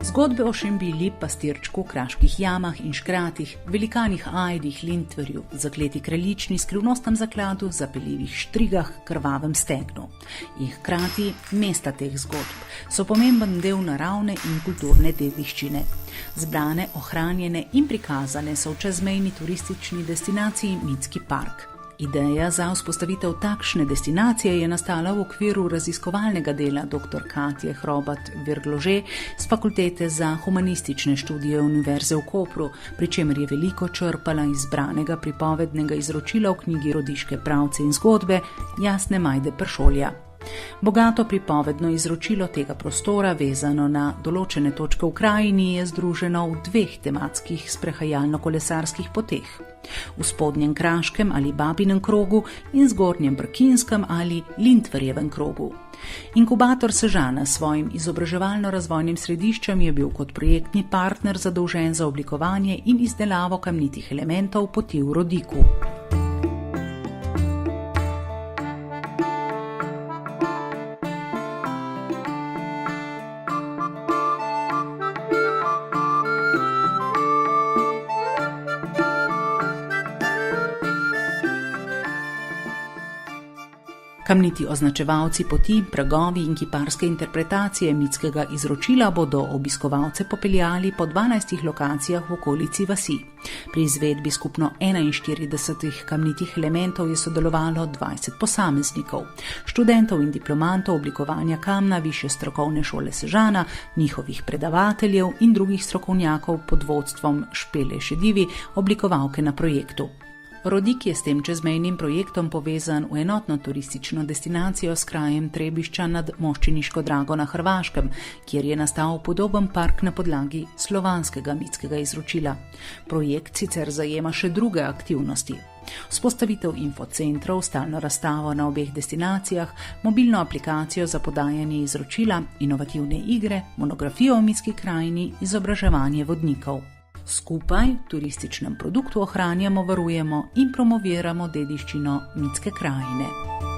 Zgodbe o Šembili, pastirčku, kraških jamah in škratih, velikanih ajdih, lintverju, zakleti kraljični, skrivnostnem zakladu, zapeljivih štrigah, krvavem stegnu. In hkrati mesta teh zgodb so pomemben del naravne in kulturne dediščine. Zbrane, ohranjene in prikazane so v čezmejni turistični destinaciji Mitski park. Ideja za vzpostavitev takšne destinacije je nastala v okviru raziskovalnega dela dr. Katje Hrobat-Verglože z Fakultete za humanistične študije Univerze v Kopru, pri čemer je veliko črpala iz zbranega pripovednega izročila v knjigi Rodiške pravce in zgodbe Jasne Majde Peršolja. Bogato pripovedno izročilo tega prostora, vezano na določene točke v krajini, je združeno v 2 tematskih sprehajalno-kolesarskih poteh. V spodnjem Kraškem ali Babinem krogu in zgornjem Brkinskem ali Lintverjevem krogu. Inkubator Sežana s svojim izobraževalno-razvojnim središčem je bil kot projektni partner zadolžen za oblikovanje in izdelavo kamnitih elementov poti v Rodiku. Kamniti označevalci poti, pragovi in kiparske interpretacije mitskega izročila bodo obiskovalce popeljali po 12 lokacijah v okolici vasi. Pri izvedbi skupno 41 kamnitih elementov je sodelovalo 20 posameznikov, študentov in diplomantov oblikovanja kamna Višje strokovne šole Sežana, njihovih predavateljev in drugih strokovnjakov pod vodstvom Špele Šedivi, oblikovalke na projektu. Rodik je s tem čezmejnim projektom povezan v enotno turistično destinacijo s krajem Trebišča nad Moščeniško Drago na Hrvaškem, kjer je nastal podoben park na podlagi slovanskega mitskega izročila. Projekt sicer zajema še druge aktivnosti. Vzpostavitev infocentrov, stalno razstavo na obeh destinacijah, mobilno aplikacijo za podajanje izročila, inovativne igre, monografijo o mitski krajini, izobraževanje vodnikov. Skupaj v turističnem produktu ohranjamo, varujemo in promoviramo dediščino mitske krajine.